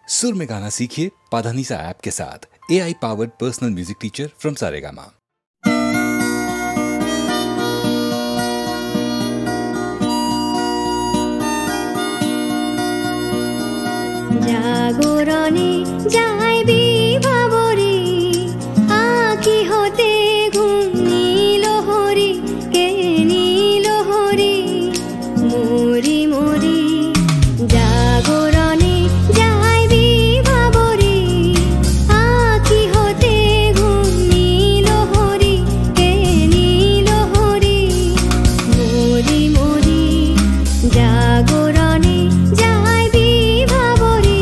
सुर में गाना सीखिए पाधानीसा ऐप के साथ। AI powered personal music teacher from Saregama. জাগরণে যাইবি ভাবরে আঁখি হতে ঘুম নীল হরি কে নীল হরি মরি মরি জাগরণে যাইবি ভাবরে আঁখি হতে ঘুম নীল হরি কে নীল হরি মরি মরি জাগরণে যাইবি ভাবরে।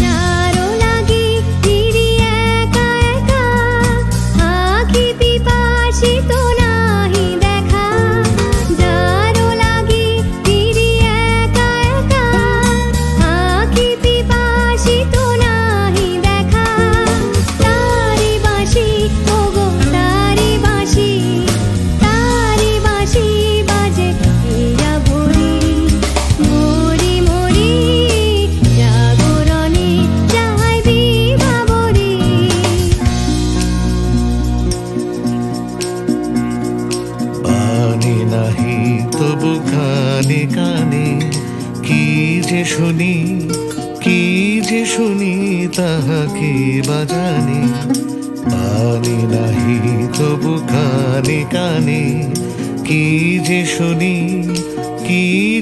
যারো লাগি ফিরি একা একা আঁখি পিপাসিত নাহি দেখা। যারো লাগি ফিরি একা একা আঁখি পিপাসিত নাহি দেখা। তারি বাঁশি ওগো তারি বাঁশি বাজে হীরা ভরি মরি মরি জাগরণে যাইবি ভাবরে। পানি নাহি তবু কানে কানে কি যে শুনি তাহাকে বাজানে। পানি নাহি তবু কানে কানে কি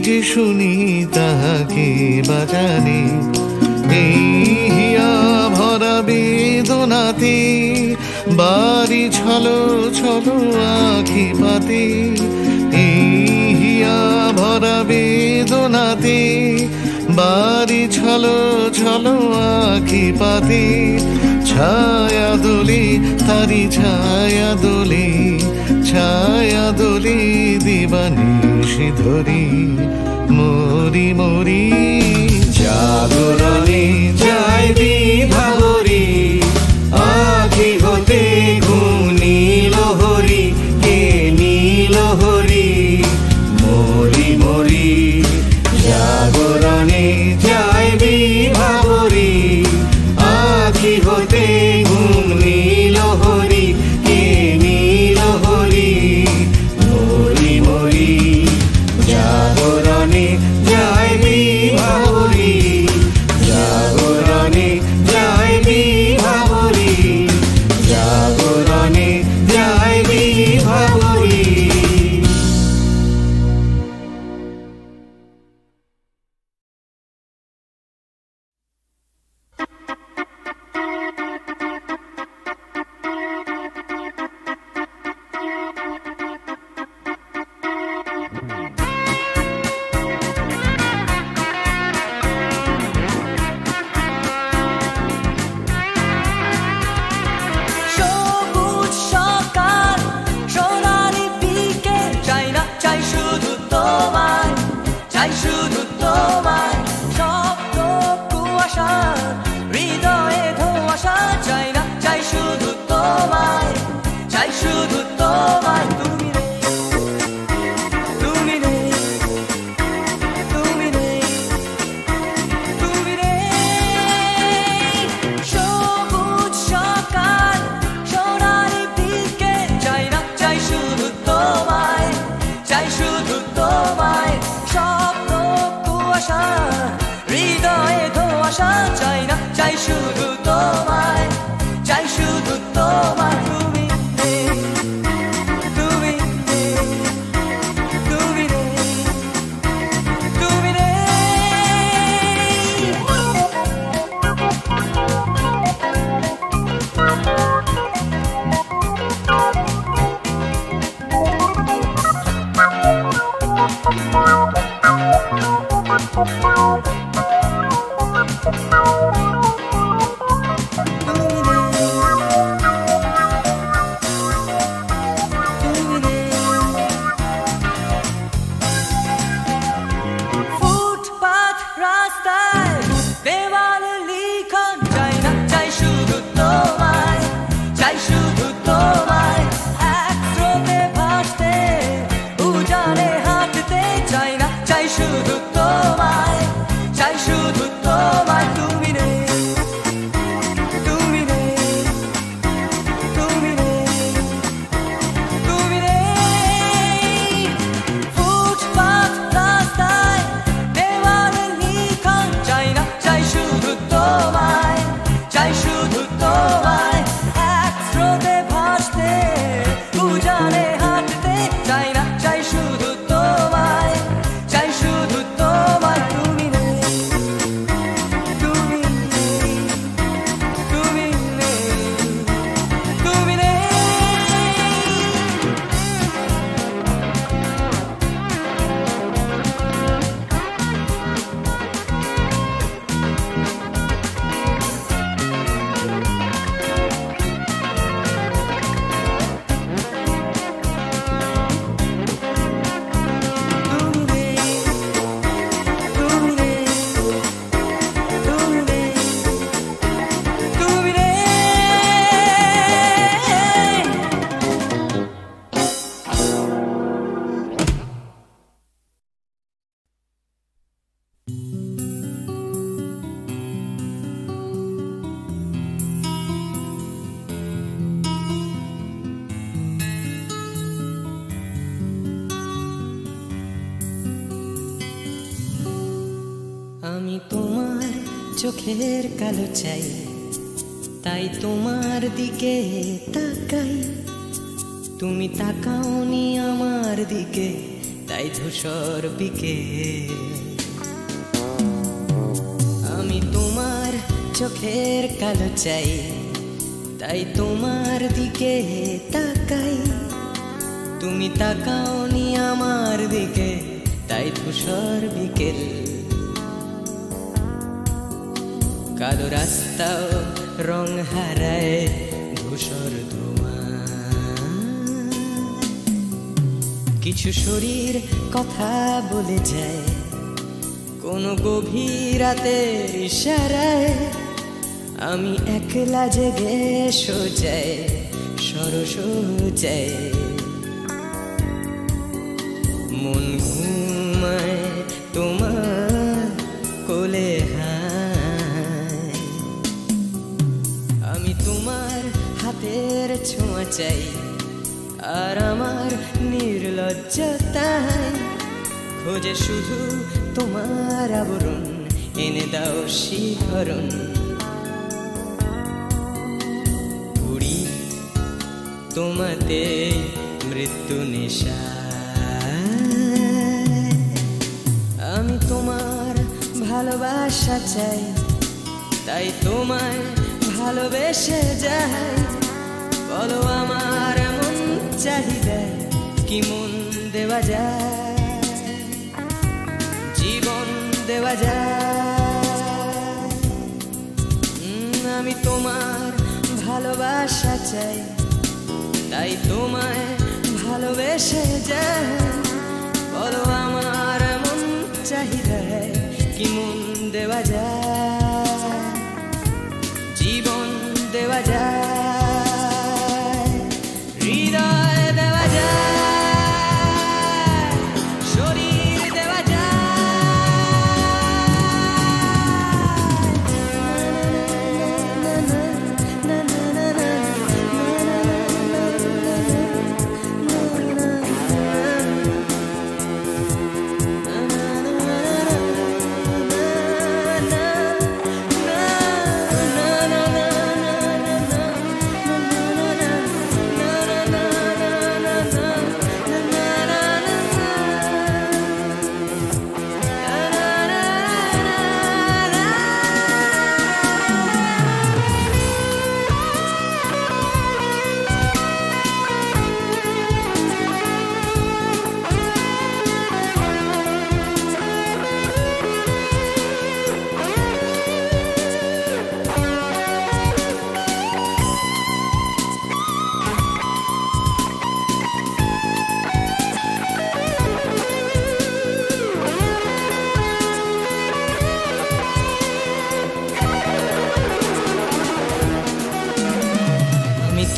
যে শুনি তাহাকে বাজানে। এই হিয়া ভরা বেদনাতে বাড়ি ছলো ছলো আঁখি পাতে। এই হিয়া ভরা বেদনাতে বাড়ি ছলো ছলো আঁখি পাতে। ছায়া দোলে তারি ছায়া দোলে দিবানিশি ধরি মরি মরি জাগরণে যাইবি ভাবরে আঁখি হতে ঘুম নীল হরি কে নীল হরি মরি মরি জাগরণে যাইবি ভাবরে আঁখি হতে ঘুম নীল হরি কে নীল হরি মরি মরি জাগরণে যাইবি ভাবরে জাগরণে যাইবি ভাবরে জাগরণে যাইবি ভাবরে। সবুজ সকাল সোনালি বিকেল চাই না চাই শুধু তোমায় শব্দ কুয়াশা হৃদয়ে ধোঁয়াশা চাই না চাই শুধু তোমায় তুমি নেই তুমি নেই তুমি নেই। সবুজ সকাল সোনালি বিকেল চাই না চাই শুধু তোমায় শব্দ কুয়াশা হৃদয়ে ধোঁয়াশা চাই না চাই শুধু তোমায় তুমি নেই তুমি নেই তুমি নেই তুমি নেই। আমি তোমার চোখের কালো চাই, তাই তোমার দিকে তাকাই। তুমি তাকাওনি আমার দিকে, তাই ধূসর বিকেল। আমি তোমার চোখের কালো চাই, তাই তোমার দিকে তাকাই। তুমি তাকাওনি আমার দিকে, তাই ধূসর বিকেল। কালো রাস্তাও রং হারায় ধূসর ধোঁয়া। কিছু শরীর কথা বলে যায় কোনো গভীর রাতের ইশারায়। আমি একলা জেগে সোজায় সরস যায়। মন ঘুমায় তোমার কোলে হায়। আমি তোমার হাতের ছোঁয়া চাই, আর আমার নির্লজ্জতায় খোঁজে শুধু তোমার আবরণ। এনে দাও শিহরণ। উড়ি তোমাতে মৃত্যু নেশা। আমি তোমার ভালোবাসা চাই, তাই তোমায় ভালোবেসে যাই। বলো আমার এমন চাহিদা কি মন দেওয়া যায়, জীবন দেওয়া যায়। আমি তোমার ভালোবাসা চাই, তাই তোমায় ভালোবেসে যাই। বলো আমার এমন চাহিদা কি মন দেওয়া যায়, জীবন দেওয়া যায়, হৃদয় দেওয়া যায়, শরীর দেওয়া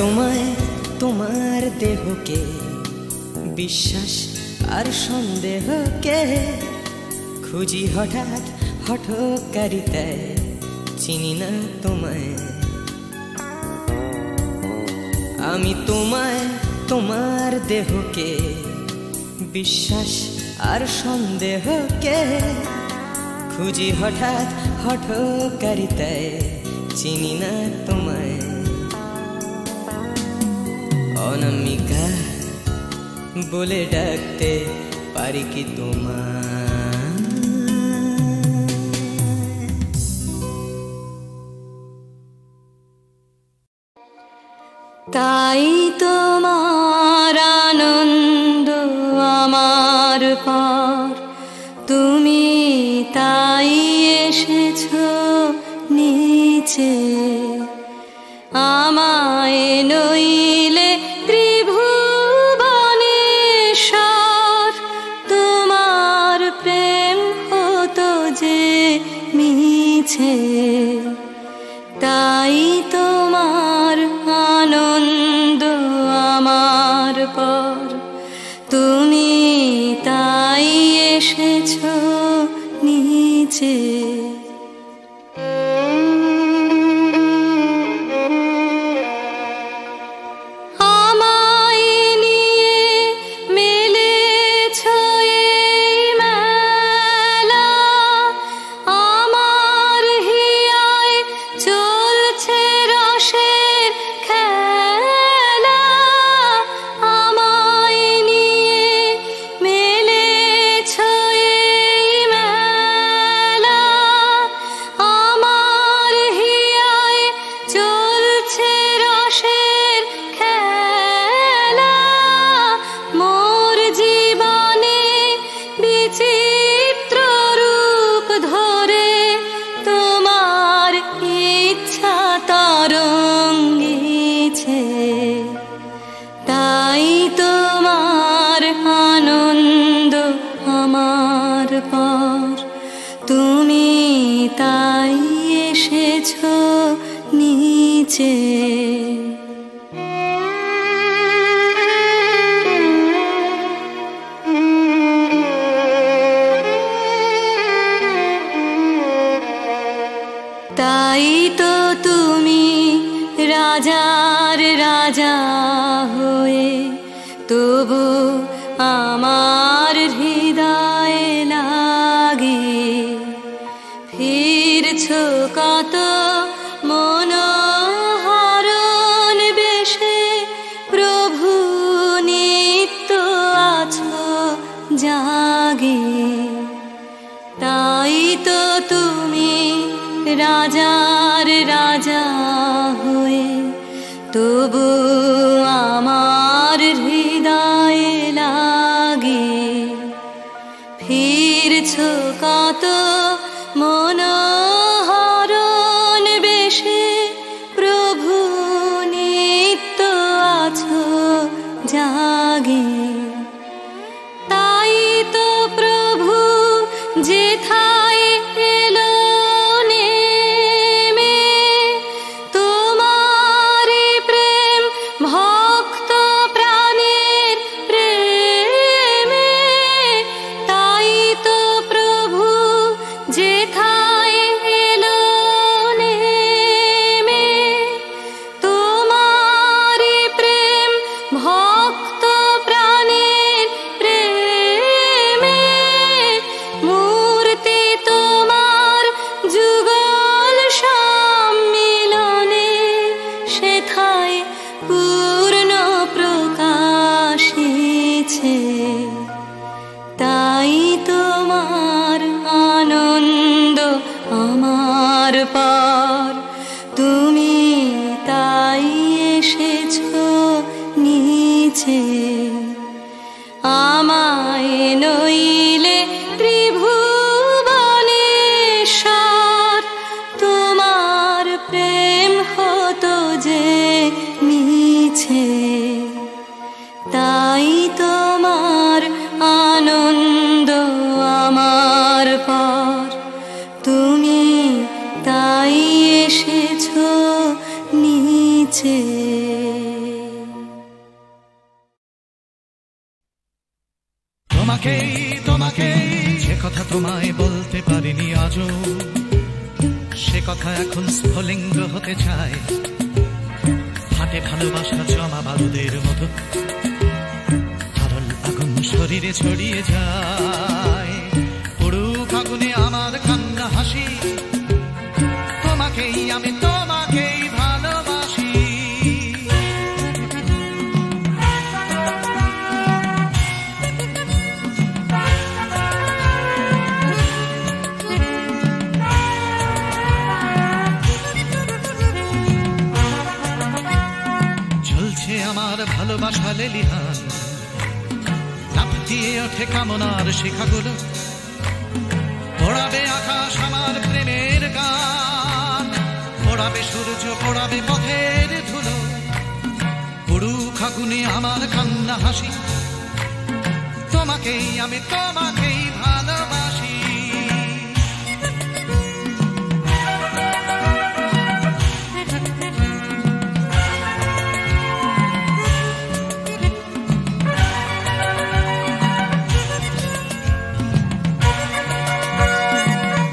তোমায় তোমার দেহকে বিশ্বাস আর সন্দেহকে খুঁজি হঠাৎ হঠকারিতায় চিনি না তোমায়। আমি তোমায় তোমার দেহকে বিশ্বাস আর সন্দেহকে খুঁজি হঠাৎ হঠকারিতায় চিনি না তোমায়। অনামিকা বলে ডাকতে পারি কি তোমায়? তাই তোমার আনন্দ আমার পর, তুমি তাই এসেছো নিচে। আমায় নইলে ত্রিভুবনেশ্বর, তোমার প্রেম হতো যে মিছে। তাই তোমার আনন্দ আমার পর, তুমি তাই এসেছো নিচে। আমার পর তুমি তাই এসেছো নিচে। তাই তো তুমি রাজার রাজা হয়ে তবু আমার হৃদয়ে লাগে ফিরছো কত মনোহরণ বেশে প্রভু নিত্য আছো জাগে। তাই তো তুমি রাজার রাজা হয়ে তবু আমার হৃদয়ে লাগে ফিরছো কত মনোহরণ বেশে প্রভু নিত্য আছো জাগে। তাই তো প্রভু যেথায় এলো নেমে তোমার প্রেম ভক্ত প্রাণের প্রেমে। তাই তো প্রভু যেথায় এলো নেমে তোমার প্রেম ভক্ত প্রাণের প্রেমে। মূর্তি তোমার যুগল সম্মিলনে সেথায় পূর্ণ প্রকাশিছে। তাই তোমার আনন্দ আমার পর তুমি তাই এসেছো নিচে। আমায় নইলে ত্রিভুবনেশ্বর তোমার প্রেম হতো যে মিছে। তাই তোমার আনন্দ আমার পর তুমি তাই এসেছো নিচে। তোমাকেই তোমাকেই যে কথা তোমায় বলতে পারিনি আজও, সে কথা এখন স্ফুলিঙ্গ হতে চায়। হাতে ভালোবাসা জমা বারুদের মতো তরল আগুন শরীরে ছড়িয়ে যায়। পুরুক আগুনে আমার কান্না হাসি, তোমাকেই আমি তোমাকেই ভালোবাসি। ঝুলছে আমার ভালোবাসা লেলিহান, লাফ দিয়ে ওঠে কামনার শিখাগুলো। পোড়াবে আকাশ আমার প্রেমের গান, পোড়াবে সূর্য পোড়াবে পথের ধুলো। পুরুক আগুনে আমার কান্না হাসি, তোমাকেই আমি তোমাকেই ভালোবাসি।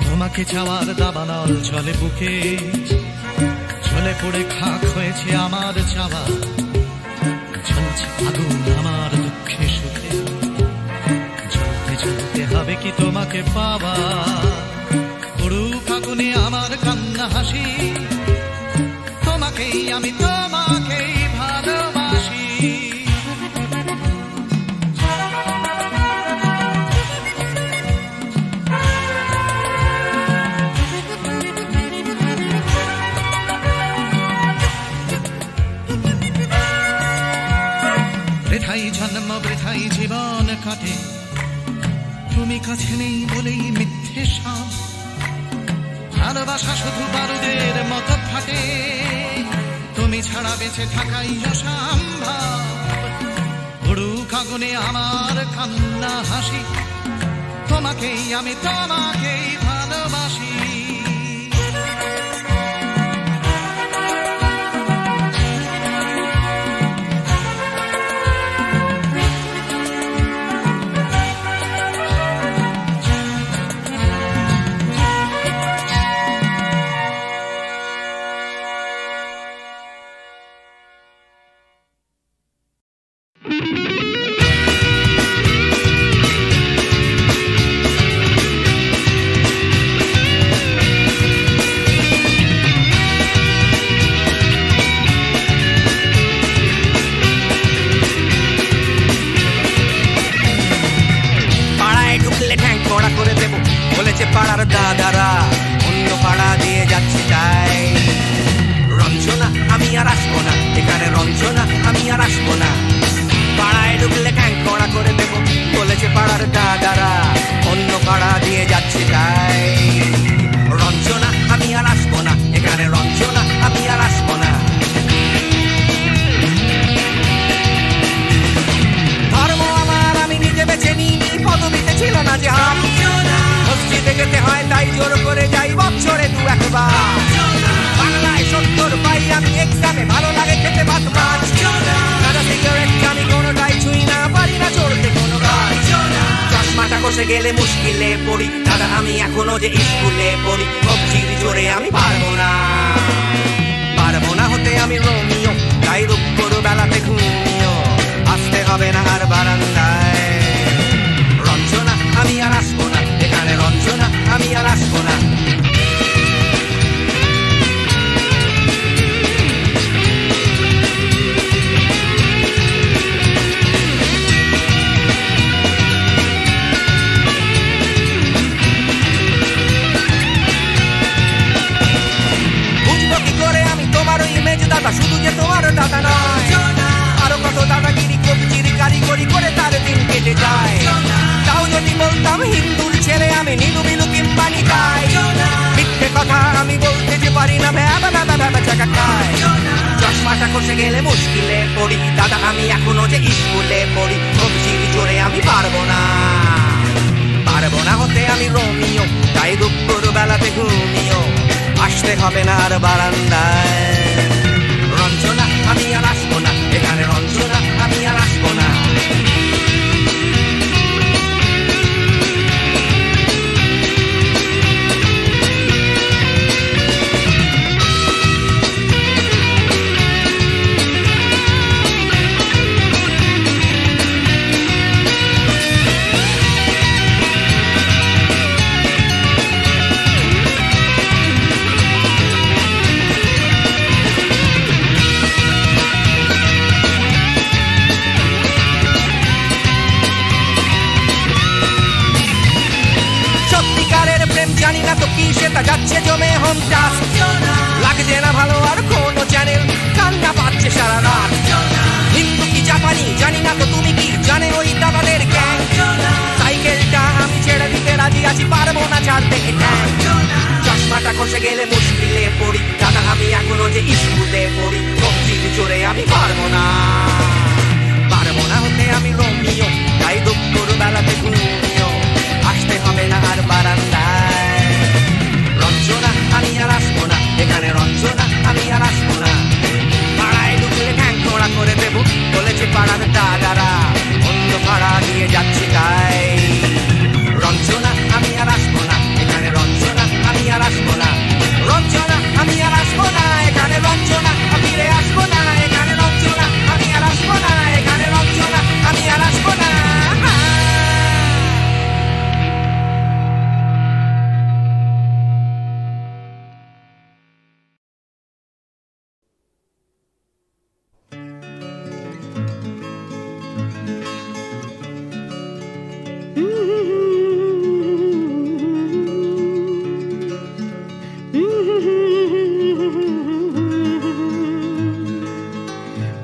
তোমাকে চাওয়ার দাবানল চলে বুকে, চলে পড়ে খাক হয়েছে আমার চাওয়া। চলছে আগুন আমার দুঃখে সুখে, চলতে চলতে হবে কি তোমাকে পাওয়া। পুরুক আগুনে আমার কান্না হাসি, তোমাকেই আমি তোমাকেই ভালোবাসি। বৃথাই জন্ম বৃথাই জীবন কাটে, তুমি কাছে নেই বলেই মিথ্যে সাপ। ভালোবাসা শুধু বারুদের মতো ফাটে, তুমি ছাড়া বেঁচে থাকাই অসম্ভব। পুরুক আগুনে আমার কান্না হাসি, তোমাকে তোমাকেই আমি তোমাকেই ভালোবাসি। পাড়ার দাদারা অন্য পাড়া দিয়ে যাচ্ছে তাই রঞ্জনা আমি আর আসবো না, এখানে রঞ্জনা আমি আর আসবো না। পাড়ায় ঢুকলে ঠ্যাং কড়া করে দেবো বলেছে পাড়ার দাদারা অন্য পাড়া দিয়ে যাচ্ছে তাই রঞ্জনা আমি আর আসবো না, এখানে রঞ্জনা আমি আর আসবো না। ধর্ম আমার আমি নিজে বেছে নিইনি, পদবিতে ছিল না যে মসজিদে যেতে হয় তাই জোর করে যাই বছরে দু একবার। বাংলায় 70 পাই আমি এক্সামে, ভালো লাগে খেতে ভাত মাছ। দাদা সিগারেট আমি কোনোটাই ছুঁই না, পারি না চড়তে কোনো গাছ। চশমাটা কষে গেলে মুশকিলে পড়ি, দাদা আমি এখনো যে স্কুলে পড়ি। কবজির জোরে আমি পারবো না, পারবো না হতে আমি রোমিও, তাই দুপুর বেলাতে ঘুমিও আসতে হবে না আর বারান্দায়। রঞ্জনা আমি আর আসবো না, এখানে রঞ্জনা আমি আর আসবো না। বুঝবো কি করে আমি তোমার ওই ইমেজ দাদা, শুধু যে তোমার দাদা নয়, আরো কত দাদাগিরি কবজির কারিগরি করে তার দিন কেটে যায়। তাও যদি বলতাম হিন্দুর ছেলে আমি, নীলু বিলু কিম্পানি খাই। মিথ্যে কথা আমি বলতে যে পারি না, ভ্যাবা ভ্যাবা ভ্যাবা চাকা খাই। চশমাটা কষে গেলে মুশকিলে পড়ি, দাদা আমি এখনো যে স্কুলে পড়ি। কবজির জোরে আমি পারবো না, পারবো না হতে আমি রোমিও, তাই দুপুর বেলাতে ঘুমিও আসতে হবে না আর বারান্দায়। রঞ্জনা আমি আর আসবো না, এখানে রঞ্জনা আমি আর আসবো না। জানি না তো কি সেটা যাচ্ছে জমে হোম টাস্ক, লাগছে না ভালো আর কোনো চ্যানেল, কান্না পাচ্ছে সারা রাত। হিন্দু কি জাপানি জানি না তো, তুমি কি জানে ওই দাদাদের গ্যাং? সাইকেলটা আমি ছেড়ে দিতে রাজি আছি, পারবো না ছাড়তে ঠ্যাং। চশমাটা কষে গেলে মুশকিলে পড়ি, দাদা আমি এখনো যে স্কুলে পড়ি। কবজির জোরে আমি পারবো না, পারবো না হতে আমি রোমিও, তাই দুপুর বেলাতে ঘুমিও আসতে হবে না আর বারান্দায়। রঞ্জনা আমি আর আসবো না, এখানে রঞ্জনা আমি আর আসবো না। পাড়ায় ঢুকলে ঠ্যাং খোঁড়া করে দেবো বলেছে পাড়ার দাদারা অন্য পাড়া দিয়ে যাচ্ছি তাই রঞ্জনা আমি আর আসবো না, এখানে রঞ্জনা আমি আর আসবো না। রঞ্জনা আমি আর আসবো না, এখানে রঞ্জনা ফিরে আসবো না, এখানে রঞ্জনা আমি আর আসবো না, এখানে রঞ্জনা আমি আর আসবো না।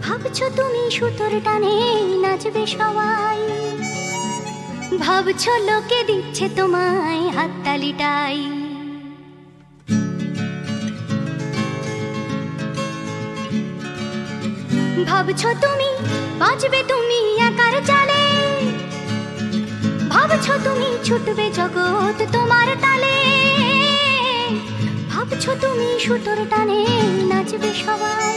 ভাবছো তুমি সুতোর টানে নাচবে সবাই, ভাবছো লোকে দিচ্ছে তোমায় হাততালিটাই। ভাবছো তুমি বাঁচবে তুমি একার চালে, ভাবছো ভাবছো তুমি ছুটবে জগৎ তোমার তালে, ভাবছো তুমি সুতোর টানে নাচবে সবাই,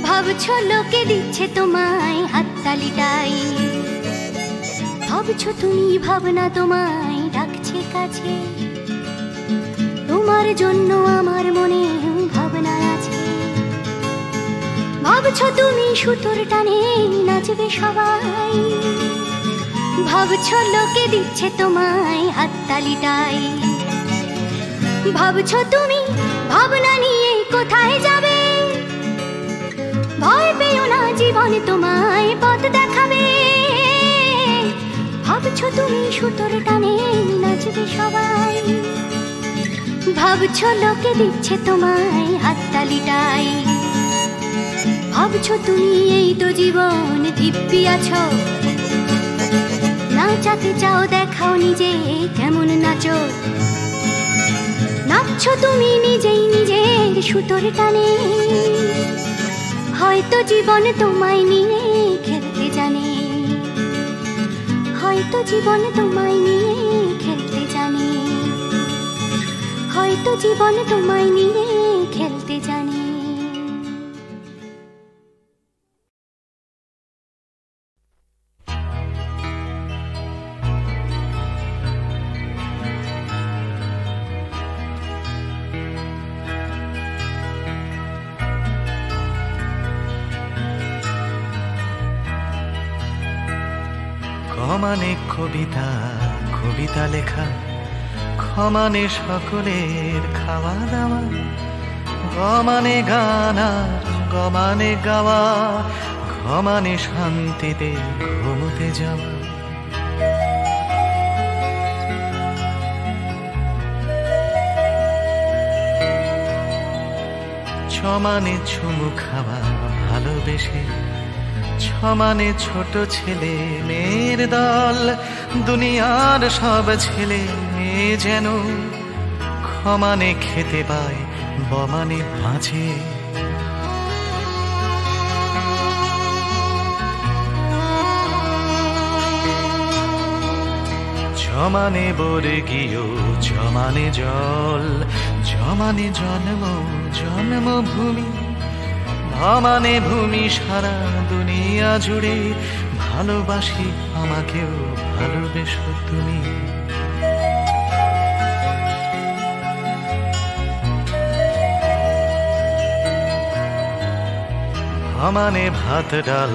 ভাবছো লোকে দিচ্ছে তোমায় হাততালিটাই, ভাবছো তুমি ভাবনা তোমায় ডাকছে কাছে, তোমার জন্য আমার মনে ভাবনা আছে। ভাবছো তুমি সুতোর টানে নাচবে সবাই, ভাবছো লোকে দিচ্ছে তোমায় হাততালিটাই, ভাবছো তুমি ভাবনা নিয়ে কোথায় যাবে, ভয় পেও না জীবন তোমায় পথ দেখাবে, ভাবছো তুমি সুতোর টানে নাচবে সবাই, ভাবছো লোকে দিচ্ছে তোমায় হাততালিটাই, ভাবছো তুমি এই তো জীবন দিব্যি আছো, নাচাতে চাও দেখাও নিজে কেমন নাচো, নাচছো তুমি নিজেই নিজের সুতোর টানে, হয়তো জীবন তোমায় নিয়ে খেলতে জানে, হয়তো জীবন তোমায় নিয়ে খেলতে জানে, হয়তো জীবন তোমায় নিয়ে খেলতে জানে। মানে কবিতা কবিতা লেখা, মানে সকলের খাওয়া দাওয়া, মানে গান আর মানে গাওয়া, মানে শান্তিতে ঘুমোতে যাওয়া। ছমানে চুমু খাওয়া ভালোবেসে, ছমানে ছোট ছেলে মেয়ের দল, দুনিয়ার সব ছেলে মেয়ে যেন ক্ষমানে খেতে পায় বমানে মাঝে। জমানে বর্গীয় জমানে জল, জমানে জন্ম জন্মভূমি, ভমানে ভূমি সারা দুনিয়া জুড়ে, ভালোবাসি আমাকেও ভালোবেসো তুমি। ভমানে ভাত ডাল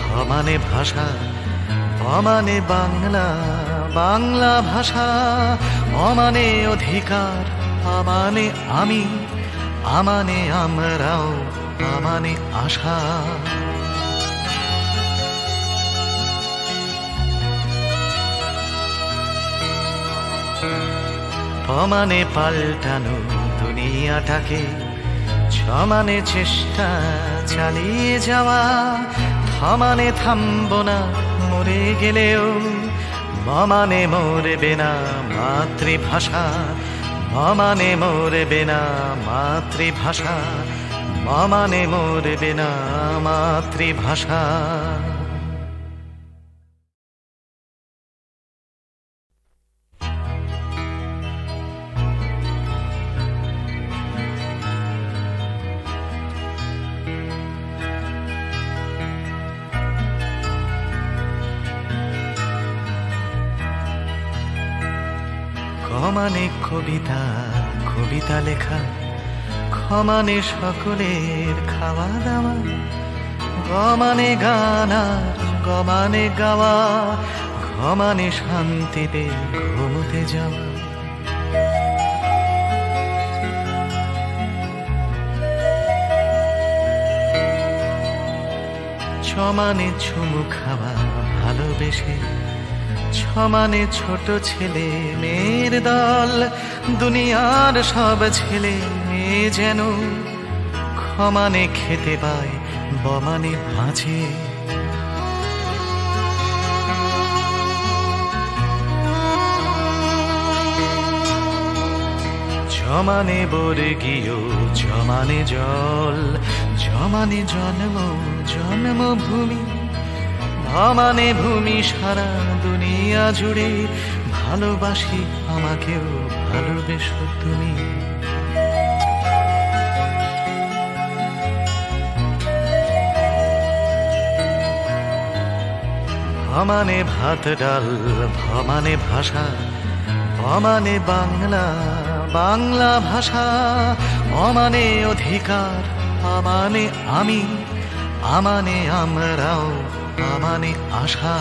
ভমানে ভাষা, ভমানে বাংলা বাংলা ভাষা, অমানে অধিকার আমানে আমি, আমানে আমরাও আমানে আশা। পমানে পাল্টানো দুনিয়াটাকে, ছমানে চেষ্টা চালিয়ে যাওয়া, থমানে থামবো না মরে গেলেও, মমানে মরবে না মাতৃভাষা, মমানে মরবে না মাতৃভাষা, মমানে মরবে না মাতৃভাষা। মানে কবিতা কবিতা লেখা, মানে সকলের খাওয়া দাওয়া, গমানে গান আর গমানে গাওয়া, ঘমানে শান্তিতে ঘুমোতে যাওয়া। ছমানে চুমু খাওয়া ভালোবেসে, ছমানে ছোট ছেলে মেয়ের দল, দুনিয়ার সব ছেলে মেয়ে যেন ক্ষমানে খেতে পায় বমানে মাঝে। জমানে বর্গীয় জমানে জল, জমানে জন্ম জন্মভূমি, সমানে ভূমি সারা দুনিয়া জুড়ে ভালোবাসি আমাকেও ভালোবেসো তুমি। ভমানে ভাত ডাল ভমানে ভাষা ভমানে বাংলা বাংলা ভাষা অমানে অধিকার আমানে আমি আমানে আমরাও আমানে আশা।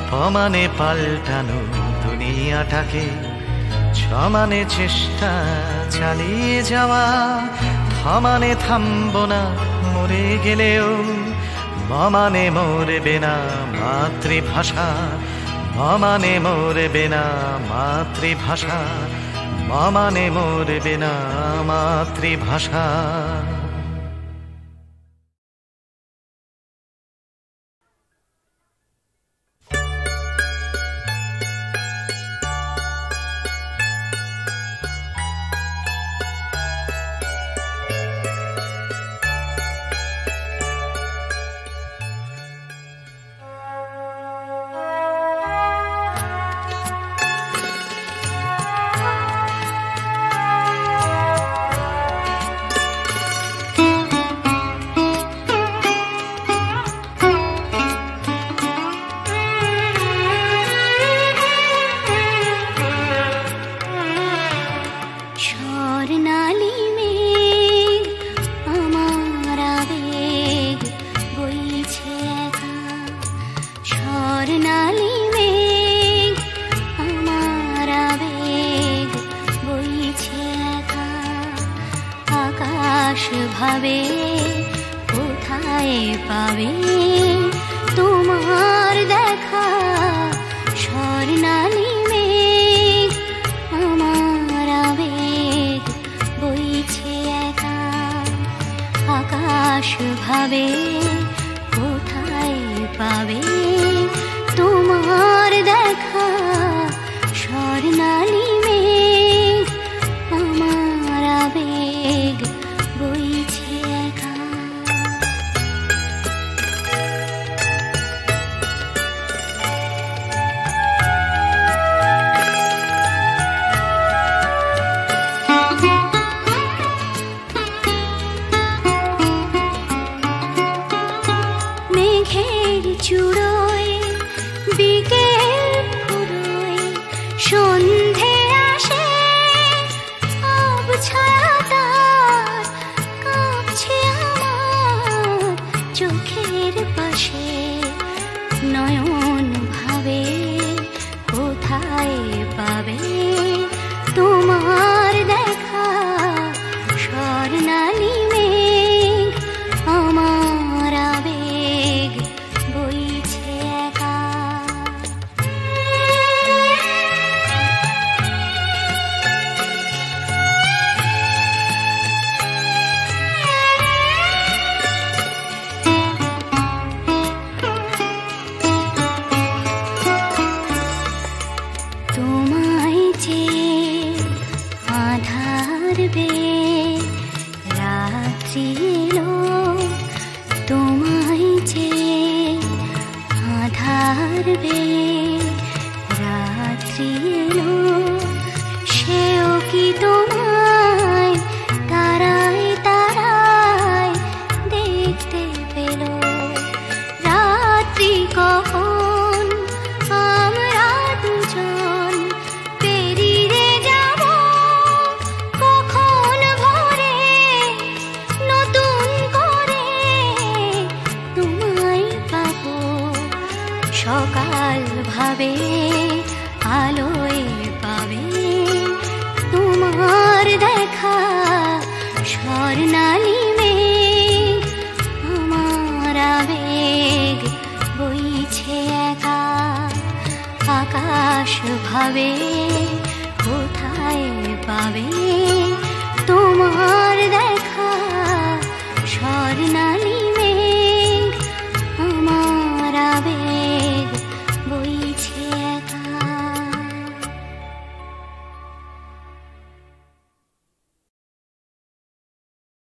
সমানে পাল্টানো দুনিয়াটাকে সমানে চেষ্টা চালিয়ে যাওয়া সমানে থামবো না মরে গেলেও মমানে মরবে না মাতৃভাষা মমানে মরবে না মাতৃভাষা মমানে মরবে না মাতৃভাষা। ভাবে কোথায় পাবে তোমার দেখা স্বর্ণালী মেঘ আমার আবেগ বইছে একা আকাশ ভাবে কোথায় পাবে তোমার দেখা স্বর্ণালী মেঘ আমার আবেগ বইছে একা। মেঘের চূড়োয় বিকেল ফুরোয় সন্ধে আসে আবছাতার কাঁপছে আমার চোখের পাশে নয়ন ভাবে কোথায় পাবে তোমার দেখা স্বর্ণালী মেঘ আমার আবেগ বইছে একা। তোমায় যে আধার বে রাত্রি এলো তোমায় যে আধার বে রাত্রি এলো সেও কি তোমায় তারায় তারায় দেখতে পেল রাত্রি কখন আমরা দুজন পেরিয়ে যাব কখন ভোরে নতুন করে তোমায় পাবো সকাল ভাবে আলোয় পাবে তোমার দেখা স্বর্ণালী মেঘ আমার আবেগ বইছে একা আকাশ ভাবে কোথায় পাবে